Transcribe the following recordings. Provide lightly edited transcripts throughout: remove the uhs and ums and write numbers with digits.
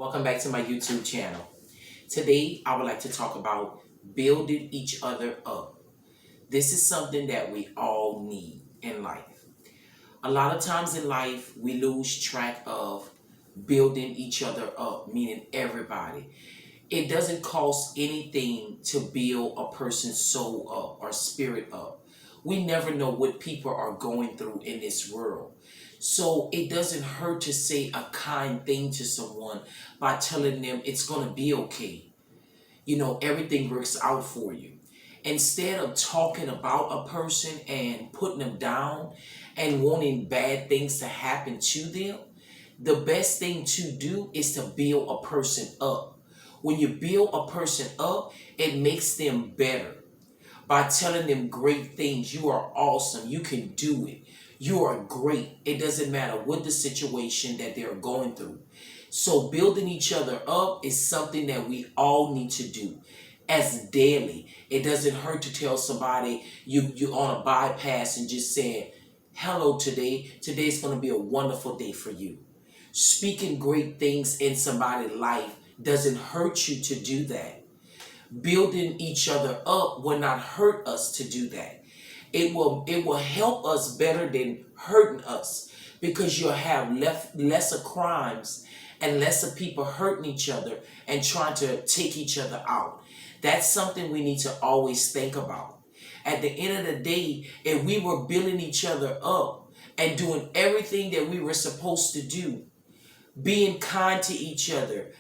Welcome back to my YouTube channel. Today, I would like to talk about building each other up. This is something that we all need in life. A lot of times in life, we lose track of building each other up, meaning everybody. It doesn't cost anything to build a person's soul up or spirit up. We never know what people are going through in this world. So it doesn't hurt to say a kind thing to someone by telling them it's going to be okay. Everything works out for you. Instead of talking about a person and putting them down and wanting bad things to happen to them, the best thing to do is to build a person up. When you build a person up, it makes them better by telling them great things. You are awesome. You can do it. You are great. It doesn't matter what the situation that they're going through. So building each other up is something that we all need to do as daily. It doesn't hurt to tell somebody you're on a bypass and just saying, hello today. Today's going to be a wonderful day for you. Speaking great things in somebody's life doesn't hurt you to do that. Building each other up will not hurt us to do that. It will help us better than hurting us, because you'll have lesser crimes and lesser people hurting each other and trying to take each other out. That's something we need to always think about. At the end of the day, if we were building each other up and doing everything that we were supposed to do, being kind to each other,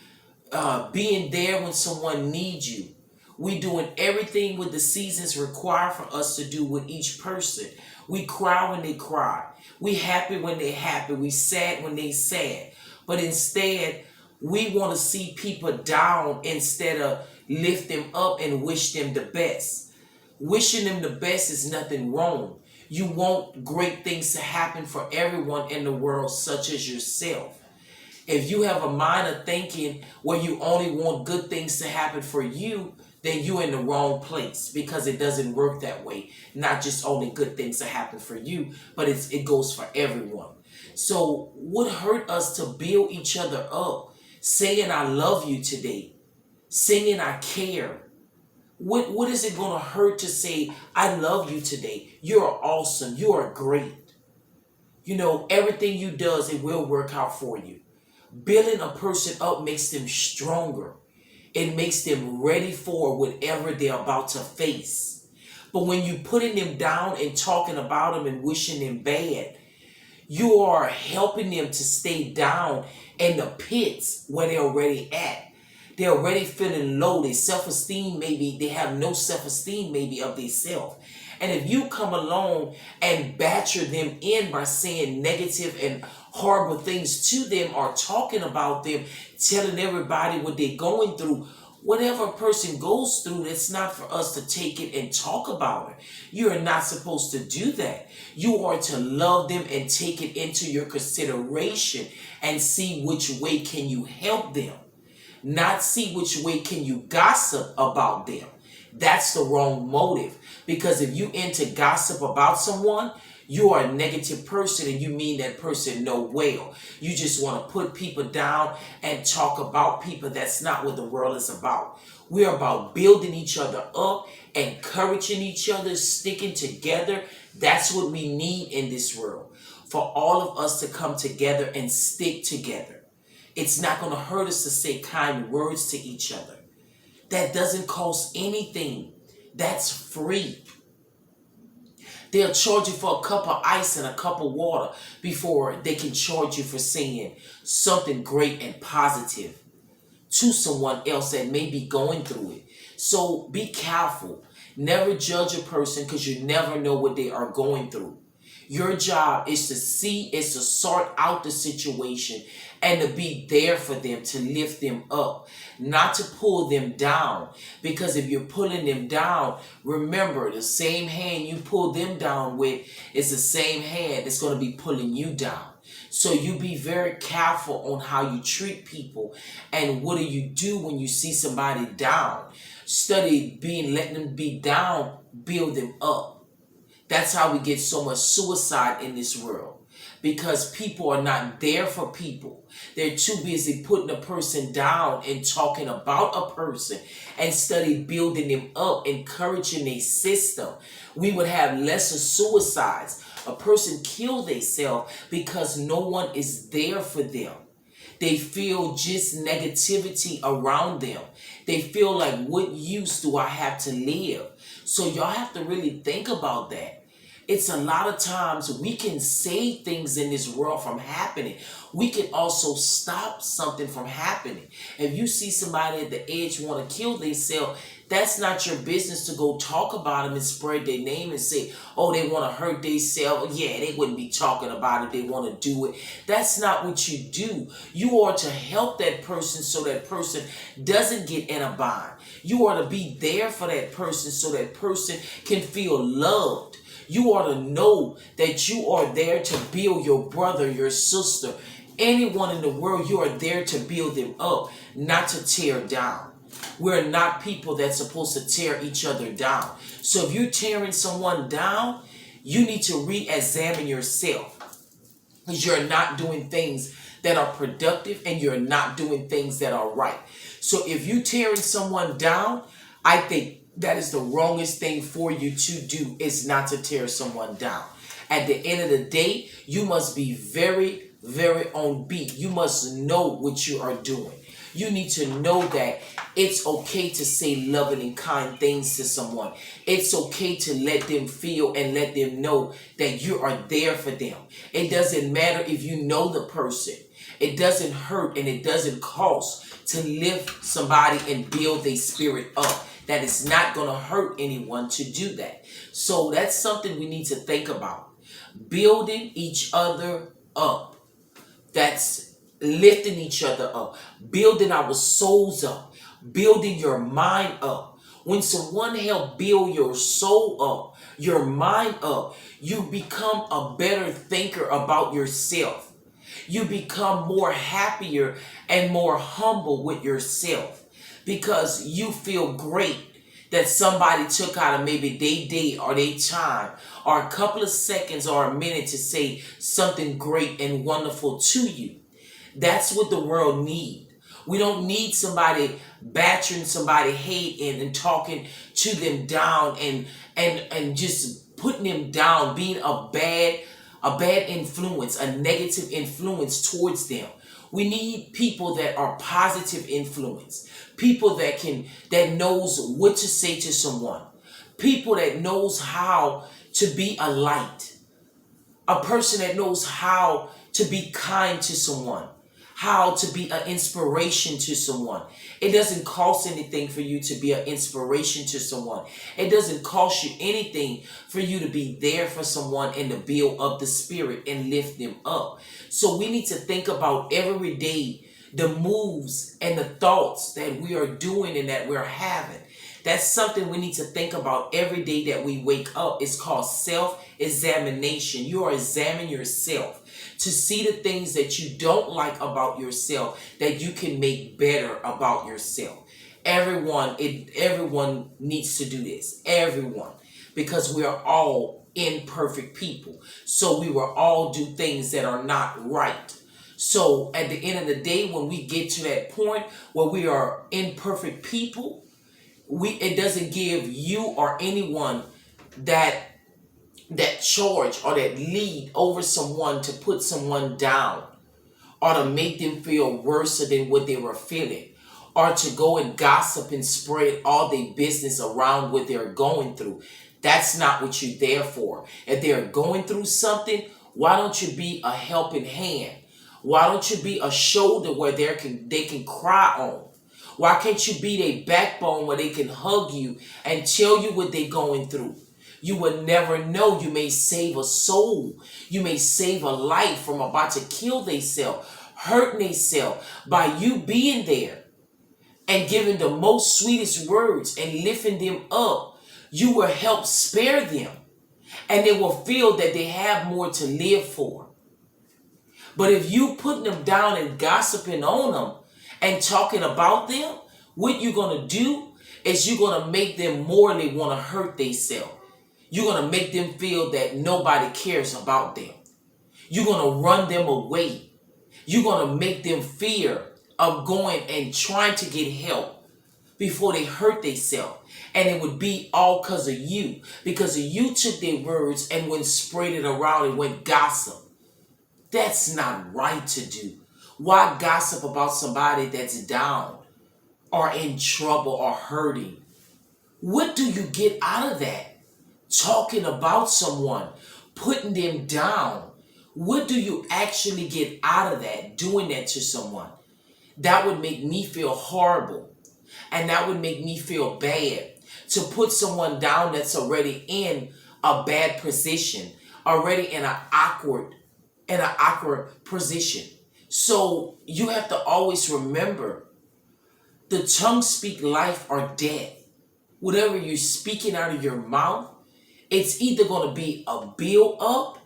being there when someone needs you, we doing everything what the seasons require for us to do with each person. We cry when they cry. We happy when they happy. We sad when they sad. But instead, we want to see people down instead of lift them up and wish them the best. Wishing them the best is nothing wrong. You want great things to happen for everyone in the world, such as yourself. If you have a mind of thinking where you only want good things to happen for you, then you're in the wrong place, because it doesn't work that way. Not just only good things to happen for you, but it goes for everyone. So what hurt us to build each other up? Saying I love you today, singing I care. What is it going to hurt to say I love you today? You're awesome. You are great. Everything you does, it will work out for you. Building a person up makes them stronger. It makes them ready for whatever they're about to face. But when you putting them down and talking about them and wishing them bad, you are helping them to stay down in the pits where they're already at. They're already feeling low. Their self-esteem, maybe they have no self-esteem maybe of themselves. And if you come along and batter them in by saying negative and horrible things to them, or talking about them, telling everybody what they're going through, whatever a person goes through, it's not for us to take it and talk about it. You are not supposed to do that. You are to love them and take it into your consideration and see which way can you help them, not see which way can you gossip about them. That's the wrong motive. Because if you into gossip about someone, you are a negative person and you mean that person no well. You just want to put people down and talk about people. That's not what the world is about. We're about building each other up, encouraging each other, sticking together. That's what we need in this world. For all of us to come together and stick together. It's not going to hurt us to say kind words to each other. That doesn't cost anything. That's free. They'll charge you for a cup of ice and a cup of water before they can charge you for saying something great and positive to someone else that may be going through it. So be careful. Never judge a person, because you never know what they are going through. Your job is to sort out the situation and to be there for them, to lift them up, not to pull them down. Because if you're pulling them down, remember, the same hand you pull them down with is the same hand that's going to be pulling you down. So you be very careful on how you treat people, and what do you do when you see somebody down. Study letting them be down, build them up. That's how we get so much suicide in this world. because people are not there for people. They're too busy putting a person down and talking about a person instead of building them up, encouraging a system. We would have lesser suicides. A person kill themselves because no one is there for them. They feel just negativity around them. They feel like, what use do I have to live? So y'all have to really think about that. It's a lot of times we can save things in this world from happening. We can also stop something from happening. If you see somebody at the edge want to kill themselves, that's not your business to go talk about them and spread their name and say, oh, they want to hurt themselves. Yeah, they wouldn't be talking about it. They want to do it. That's not what you do. You are to help that person so that person doesn't get in a bind. You are to be there for that person so that person can feel loved. You ought to know that you are there to build your brother, your sister, anyone in the world. You are there to build them up, not to tear down. We're not people that's supposed to tear each other down. So if you're tearing someone down, you need to re-examine yourself, because you're not doing things that are productive and you're not doing things that are right. So if you're tearing someone down, I think that is the wrongest thing for you to do, is not to tear someone down. At the end of the day, you must be very, very on beat. You must know what you are doing. You need to know that it's okay to say loving and kind things to someone. It's okay to let them feel and let them know that you are there for them. It doesn't matter if you know the person. It doesn't hurt and it doesn't cost to lift somebody and build their spirit up. That is not going to hurt anyone to do that. So that's something we need to think about. Building each other up. That's lifting each other up. Building our souls up. Building your mind up. When someone help build your soul up, your mind up, you become a better thinker about yourself. You become more happier and more humble with yourself, because you feel great that somebody took out of maybe their day or their time or a couple of seconds or a minute to say something great and wonderful to you. That's what the world needs. We don't need somebody battering somebody hating and talking to them down and just putting them down, being a bad influence, a negative influence towards them. We need people that are positive influence, people that knows what to say to someone, people that knows how to be a light, a person that knows how to be kind to someone, how to be an inspiration to someone. It doesn't cost anything for you to be an inspiration to someone. It doesn't cost you anything for you to be there for someone and to build up the spirit and lift them up. So we need to think about every day the moves and the thoughts that we are doing and that we're having. That's something we need to think about every day that we wake up. It's called self-examination. You are examining yourself to see the things that you don't like about yourself that you can make better about yourself. Everyone needs to do this. Everyone. Because we are all imperfect people. So we will all do things that are not right. So at the end of the day, when we get to that point where we are imperfect people, it doesn't give you or anyone that charge or that lead over someone to put someone down or to make them feel worse than what they were feeling, or to go and gossip and spread all their business around what they're going through. That's not what you're there for. If they're going through something, why don't you be a helping hand? Why don't you be a shoulder where they can cry on? Why can't you be their backbone where they can hug you and tell you what they're going through? You will never know. You may save a soul. You may save a life from about to kill themselves, hurting themselves, by you being there and giving the most sweetest words and lifting them up. You will help spare them, and they will feel that they have more to live for. But if you putting them down and gossiping on them and talking about them, what you're going to do is you're going to make them morally want to hurt themselves. You're going to make them feel that nobody cares about them. You're going to run them away. You're going to make them fear of going and trying to get help before they hurt themselves. And it would be all because of you. Because you took their words and went spread it around and went gossip. That's not right to do. Why gossip about somebody that's down or in trouble or hurting? What do you get out of that? Talking about someone, putting them down. What do you actually get out of that, doing that to someone? That would make me feel horrible. And that would make me feel bad. To put someone down that's already in a bad position, already in an awkward position. So you have to always remember, the tongue speak life or death. Whatever you're speaking out of your mouth, it's either going to be a build up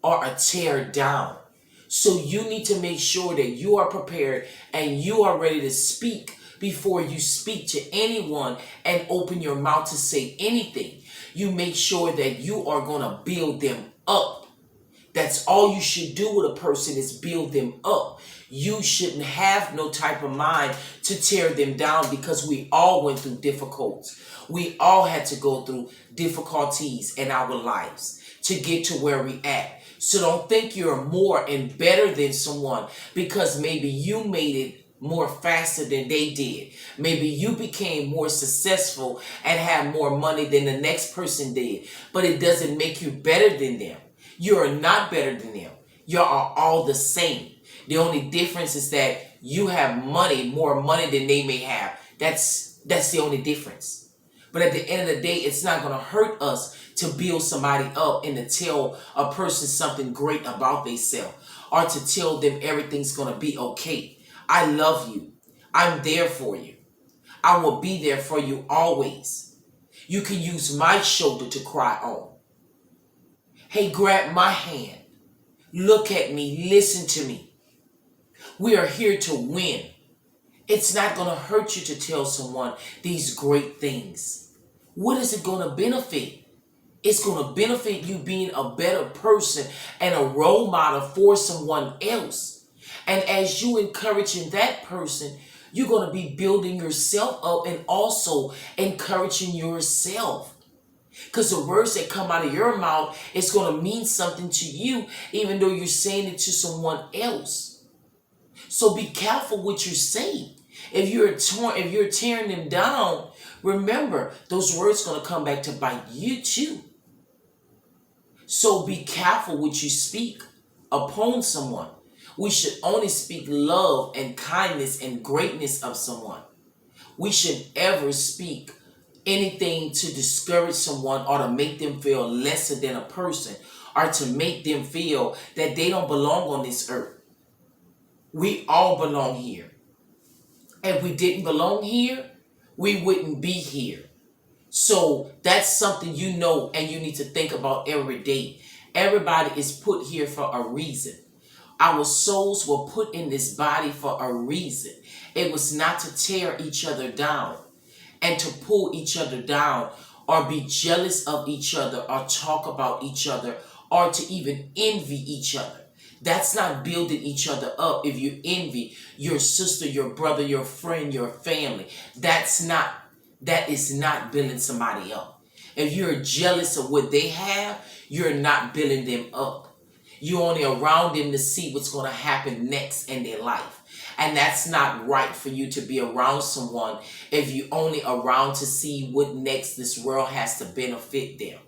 or a tear down. So you need to make sure that you are prepared and you are ready to speak before you speak to anyone and open your mouth to say anything. You make sure that you are going to build them up. That's all you should do with a person, is build them up. You shouldn't have no type of mind to tear them down, because we all went through difficulties. We all had to go through difficulties in our lives to get to where we at. So don't think you're more and better than someone because maybe you made it more faster than they did. Maybe you became more successful and had more money than the next person did. But it doesn't make you better than them. You are not better than them. You are all the same. The only difference is that you have money, more money than they may have. That's the only difference. But at the end of the day, it's not going to hurt us to build somebody up and to tell a person something great about themselves, or to tell them everything's going to be okay. I love you. I'm there for you. I will be there for you always. You can use my shoulder to cry on. Hey, grab my hand. Look at me. Listen to me. We are here to win. It's not going to hurt you to tell someone these great things. What is it going to benefit? It's going to benefit you being a better person and a role model for someone else. And as you encouraging that person, you're going to be building yourself up and also encouraging yourself. Because the words that come out of your mouth is going to mean something to you, even though you're saying it to someone else. So be careful what you say. If you're tearing them down, remember those words are going to come back to bite you too. So be careful what you speak upon someone. We should only speak love and kindness and greatness of someone. We should ever speak anything to discourage someone or to make them feel lesser than a person, or to make them feel that they don't belong on this earth. We all belong here. If we didn't belong here, we wouldn't be here. So that's something you know and you need to think about every day. Everybody is put here for a reason. Our souls were put in this body for a reason. It was not to tear each other down and to pull each other down, or be jealous of each other, or talk about each other, or to even envy each other. That's not building each other up. If you envy your sister, your brother, your friend, your family, that is not building somebody up. If you're jealous of what they have, you're not building them up. You're only around them to see what's going to happen next in their life. And that's not right for you to be around someone if you're only around to see what next this world has to benefit them.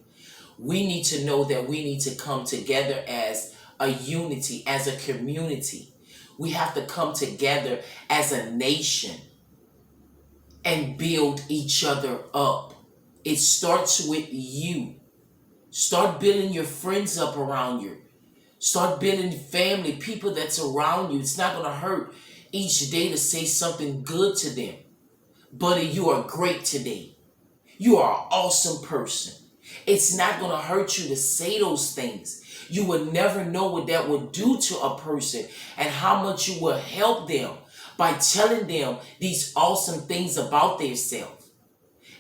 We need to know that we need to come together as a unity, as a community. We have to come together as a nation and build each other up. It starts with you. Start building your friends up around you. Start building family, people that's around you. It's not going to hurt each day to say something good to them. Buddy, you are great today. You are an awesome person. It's not going to hurt you to say those things. You would never know what that would do to a person and how much you will help them by telling them these awesome things about themselves.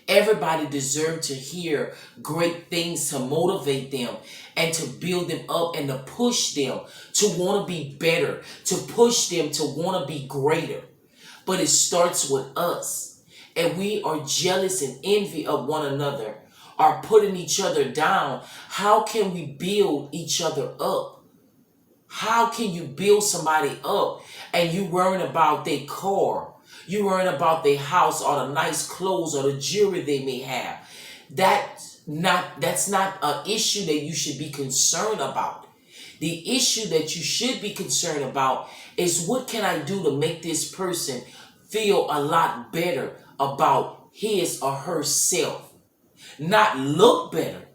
Everybody deserves to hear great things to motivate them and to build them up and to push them to want to be better, to push them to want to be greater. But it starts with us. And we are jealous and envy of one another, are putting each other down. How can we build each other up? How can you build somebody up and you worrying about their car? You worrying about their house or the nice clothes or the jewelry they may have. That's not an issue that you should be concerned about. The issue that you should be concerned about is, what can I do to make this person feel a lot better about his or herself? Not look better,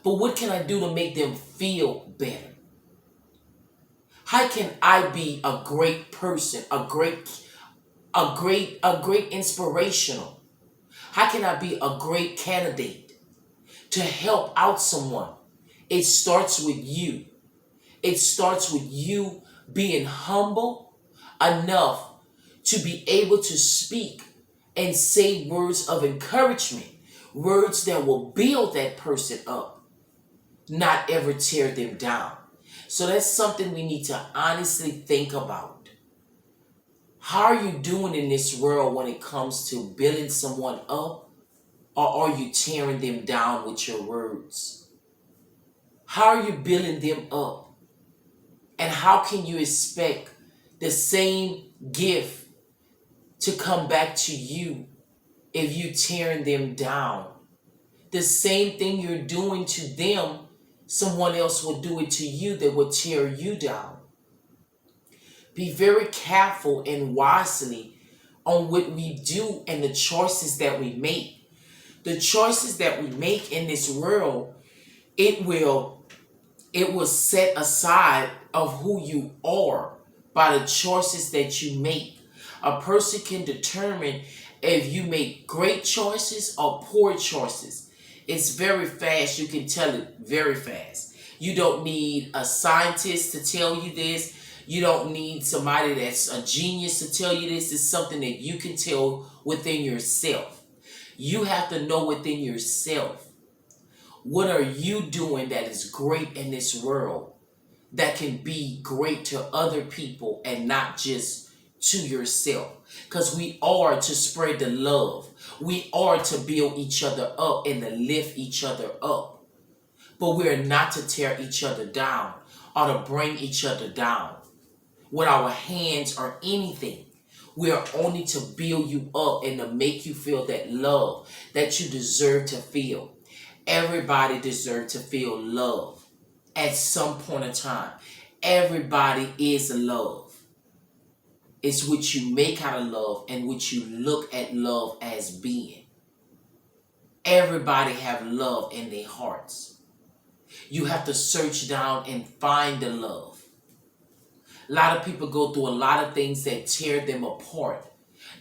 but what can I do to make them feel better? How can I be a great person, a great inspirational? How can I be a great candidate to help out someone? It starts with you. It starts with you being humble enough to be able to speak and say words of encouragement, words that will build that person up, not ever tear them down. So that's something we need to honestly think about. How are you doing in this world when it comes to building someone up, or are you tearing them down with your words? How are you building them up? And how can you expect the same gift to come back to you if you tearing them down? The same thing you're doing to them, someone else will do it to you that will tear you down. Be very careful and wisely on what we do and the choices that we make. The choices that we make in this world, it will set aside of who you are by the choices that you make. A person can determine if you make great choices or poor choices. It's very fast. You can tell it very fast. You don't need a scientist to tell you this. You don't need somebody that's a genius to tell you this. It's something that you can tell within yourself. You have to know within yourself, what are you doing that is great in this world that can be great to other people and not just to yourself? Because we are to spread the love. We are to build each other up and to lift each other up. But we are not to tear each other down or to bring each other down with our hands or anything. We are only to build you up and to make you feel that love that you deserve to feel. Everybody deserves to feel love at some point in time. Everybody is love. It's what you make out of love and what you look at love as being. Everybody have love in their hearts. You have to search down and find the love. A lot of people go through a lot of things that tear them apart,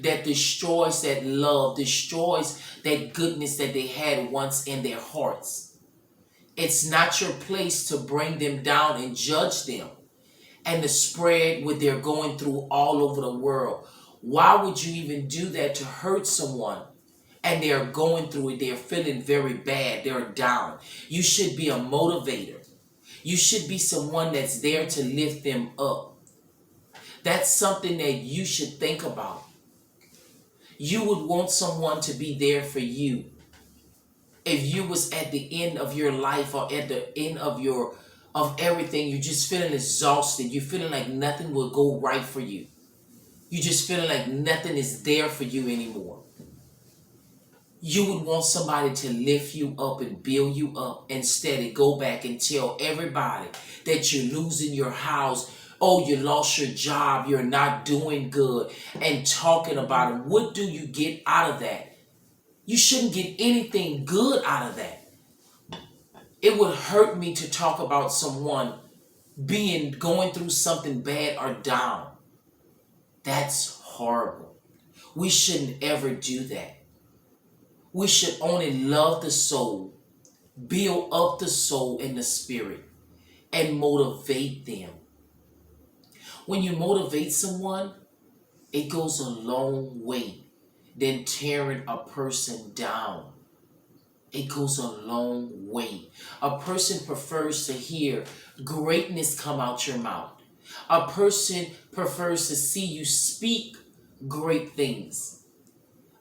that destroys that love, destroys that goodness that they had once in their hearts. It's not your place to bring them down and judge them and to spread what they're going through all over the world. Why would you even do that to hurt someone and they're going through it? They're feeling very bad. They're down. You should be a motivator. You should be someone that's there to lift them up. That's something that you should think about. You would want someone to be there for you. If you was at the end of your life or at the end of everything, you're just feeling exhausted. You're feeling like nothing will go right for you. You're just feeling like nothing is there for you anymore. You would want somebody to lift you up and build you up. Instead, of go back and tell everybody that you're losing your house. Oh, you lost your job. You're not doing good. And talking about it. What do you get out of that? You shouldn't get anything good out of that. It would hurt me to talk about someone going through something bad or down. That's horrible. We shouldn't ever do that. We should only love the soul, build up the soul and the spirit, and motivate them. When you motivate someone, it goes a long way. than tearing a person down. It goes a long way. A person prefers to hear greatness come out your mouth. A person prefers to see you speak great things.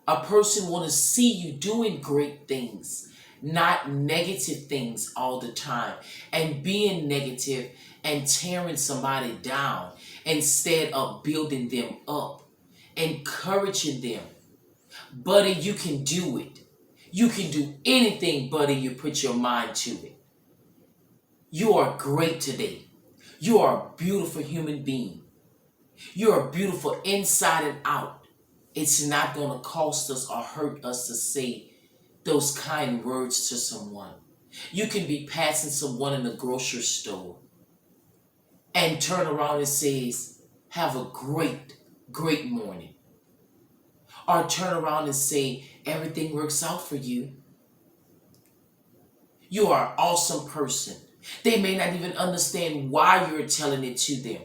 A person wants to see you doing great things, not negative things all the time. And being negative and tearing somebody down instead of building them up, encouraging them. Buddy, you can do it. You can do anything, buddy, you put your mind to it. You are great today. You are a beautiful human being. You are beautiful inside and out. It's not going to cost us or hurt us to say those kind words to someone. You can be passing someone in the grocery store and turn around and says, have a great, great morning. Or turn around and say, everything works out for you. You are an awesome person. They may not even understand why you're telling it to them.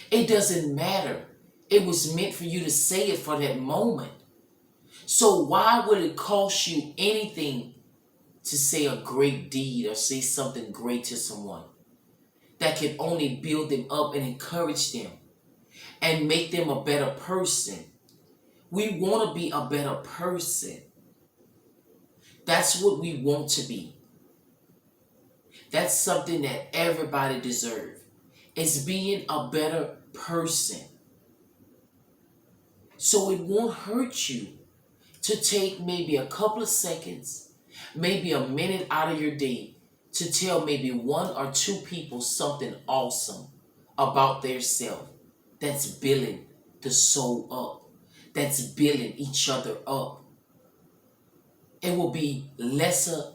It doesn't matter. It was meant for you to say it for that moment. So why would it cost you anything to say a great deed or say something great to someone that can only build them up and encourage them and make them a better person? We want to be a better person. That's what we want to be. That's something that everybody deserves. It's being a better person. So it won't hurt you to take maybe a couple of seconds, maybe a minute out of your day to tell maybe one or two people something awesome about their self that's building the soul up, that's building each other up. It'll be lesser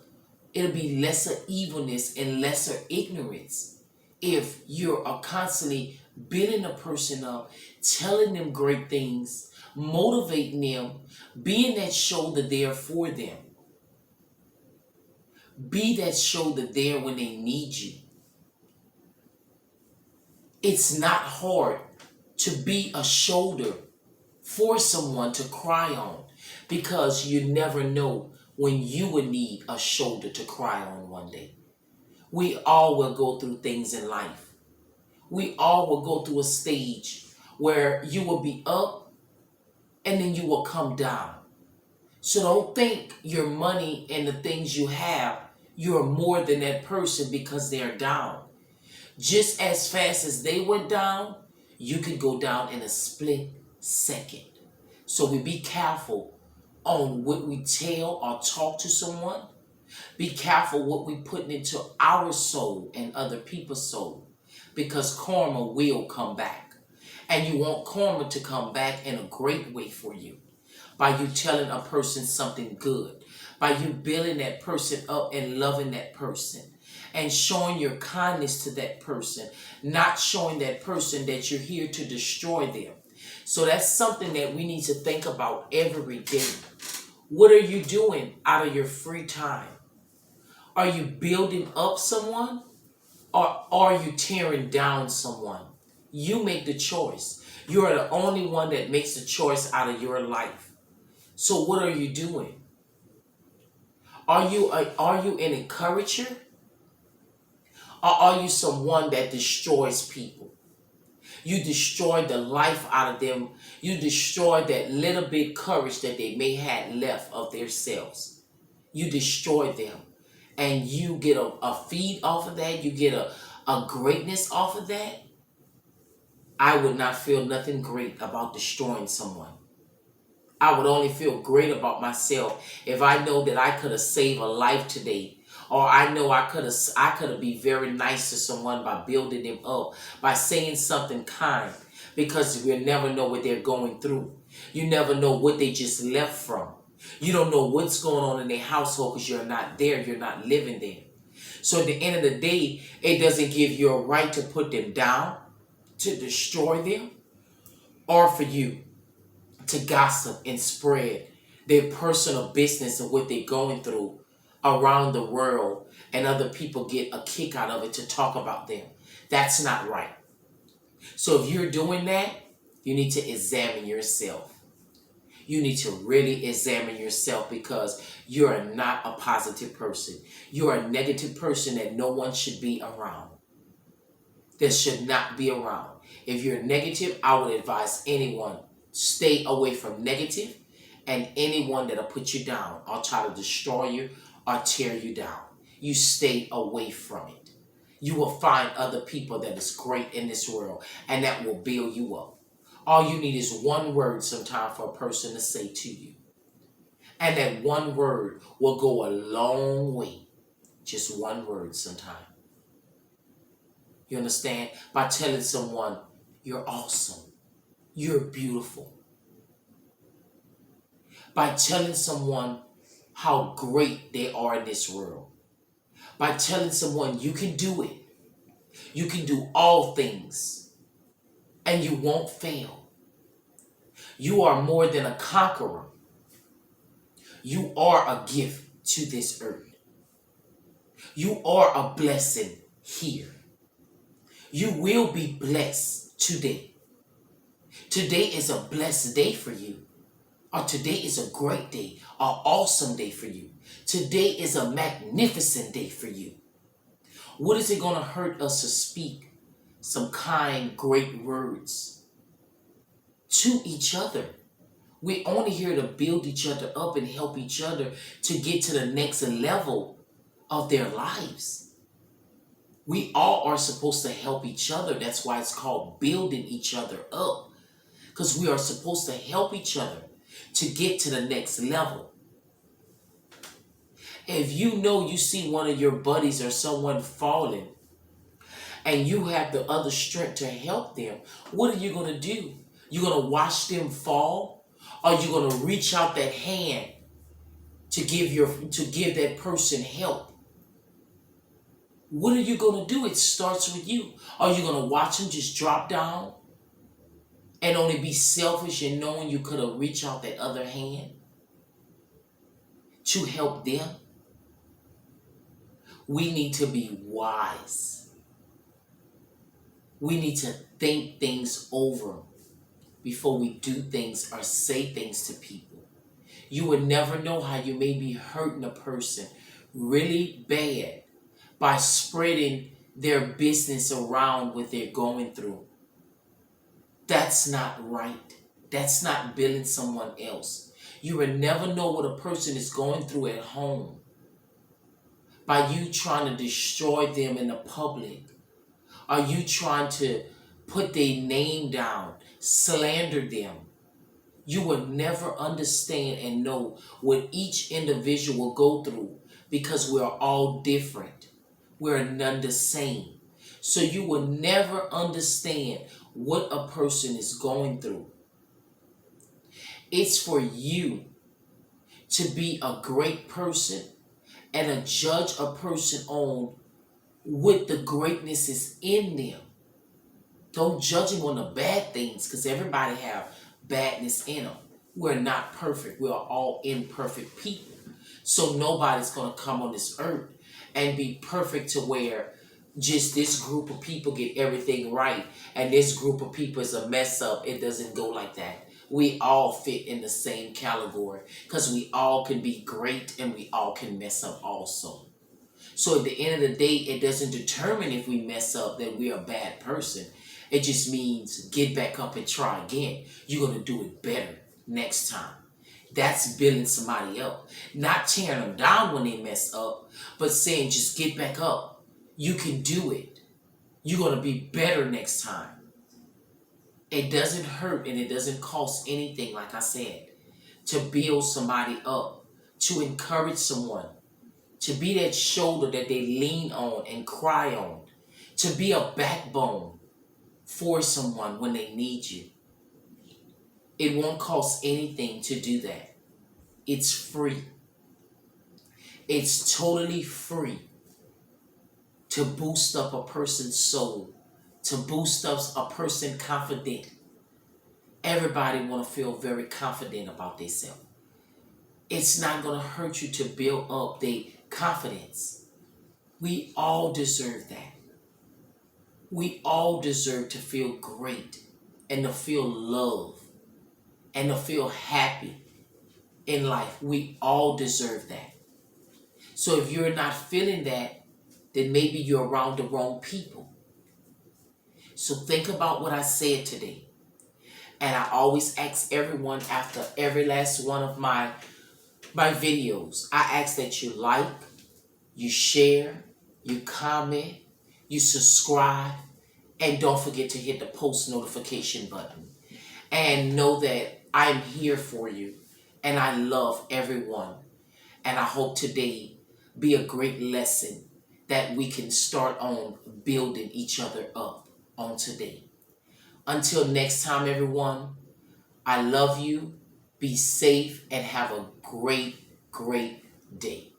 evilness and lesser ignorance if you're constantly building a person up, telling them great things, motivating them, being that shoulder there for them. Be that shoulder there when they need you. It's not hard to be a shoulder for someone to cry on, because you never know when you will need a shoulder to cry on one day. We all will go through things in life. We all will go through a stage where you will be up and then you will come down. So don't think your money and the things you have, you're more than that person because they're down. Just as fast as they went down, you could go down in a split second. So we be careful on what we tell or talk to someone. Be careful what we put into our soul and other people's soul, because karma will come back. And you want karma to come back in a great way for you, by you telling a person something good, by you building that person up and loving that person and showing your kindness to that person, not showing that person that you're here to destroy them. So that's something that we need to think about every day. What are you doing out of your free time? Are you building up someone, or are you tearing down someone? You make the choice. You are the only one that makes the choice out of your life. So what are you doing? Are you an encourager? Or are you someone that destroys people? You destroy the life out of them. You destroy that little bit courage that they may have left of themselves. You destroy them. And you get a feed off of that. You get a greatness off of that. I would not feel nothing great about destroying someone. I would only feel great about myself if I know that I could have saved a life today. Or I know I could have be very nice to someone by building them up, by saying something kind, because you never know what they're going through. You never know what they just left from. You don't know what's going on in their household because you're not there. You're not living there. So at the end of the day, it doesn't give you a right to put them down, to destroy them, or for you to gossip and spread their personal business and what they're going through around the world, and other people get a kick out of it to talk about them. That's not right. So if you're doing that, you need to examine yourself. You need to really examine yourself because you are not a positive person. You are a negative person that no one should be around. That should not be around. If you're negative, I would advise anyone stay away from negative and anyone that'll put you down or try to destroy you or tear you down. You stay away from it. You will find other people that is great in this world and that will build you up. All you need is one word sometime for a person to say to you. And that one word will go a long way. Just one word sometime. You understand? By telling someone, you're awesome. You're beautiful. By telling someone how great they are in this world. By telling someone you can do it. You can do all things. And you won't fail. You are more than a conqueror. You are a gift to this earth. You are a blessing here. You will be blessed today. Today is a blessed day for you. Or today is a great day, an awesome day for you. Today is a magnificent day for you. What is it going to hurt us to speak some kind, great words to each other? We're only here to build each other up and help each other to get to the next level of their lives. We all are supposed to help each other. That's why it's called building each other up. Because we are supposed to help each other to get to the next level. If you know you see one of your buddies or someone falling and you have the other strength to help them, what are you going to do? You're going to watch them fall? Or you're going to reach out that hand to give that person help? What are you going to do? It starts with you. Are you going to watch them just drop down and only be selfish and knowing you could have reached out that other hand to help them? We need to be wise. We need to think things over before we do things or say things to people. You would never know how you may be hurting a person really bad by spreading their business around what they're going through. That's not right. That's not building someone else. You will never know what a person is going through at home by you trying to destroy them in the public. Are you trying to put their name down, slander them? You will never understand and know what each individual will go through because we're all different. We're none the same. So you will never understand what a person is going through. It's for you to be a great person and to judge a person on what the greatness is in them. Don't judge them on the bad things because everybody have badness in them. We're not perfect. We are all imperfect people. So nobody's going to come on this earth and be perfect to where just this group of people get everything right and this group of people is a mess up. It doesn't go like that. We all fit in the same category because we all can be great and we all can mess up also. So at the end of the day, it doesn't determine if we mess up that we're a bad person. It just means get back up and try again. You're going to do it better next time. That's building somebody up. Not tearing them down when they mess up, but saying just get back up. You can do it. You're going to be better next time. It doesn't hurt and it doesn't cost anything, like I said, to build somebody up, to encourage someone, to be that shoulder that they lean on and cry on, to be a backbone for someone when they need you. It won't cost anything to do that. It's free. It's totally free to boost up a person's soul, to boost up a person confident. Everybody want to feel very confident about themselves. It's not going to hurt you to build up their confidence. We all deserve that. We all deserve to feel great and to feel love and to feel happy in life. We all deserve that. So if you're not feeling that, then maybe you're around the wrong people. So think about what I said today. And I always ask everyone after every last one of my videos, I ask that you like, you share, you comment, you subscribe, and don't forget to hit the post notification button. And know that I'm here for you and I love everyone. And I hope today be a great lesson that we can start on building each other up on today. Until next time, everyone, I love you. Be safe and have a great, great day.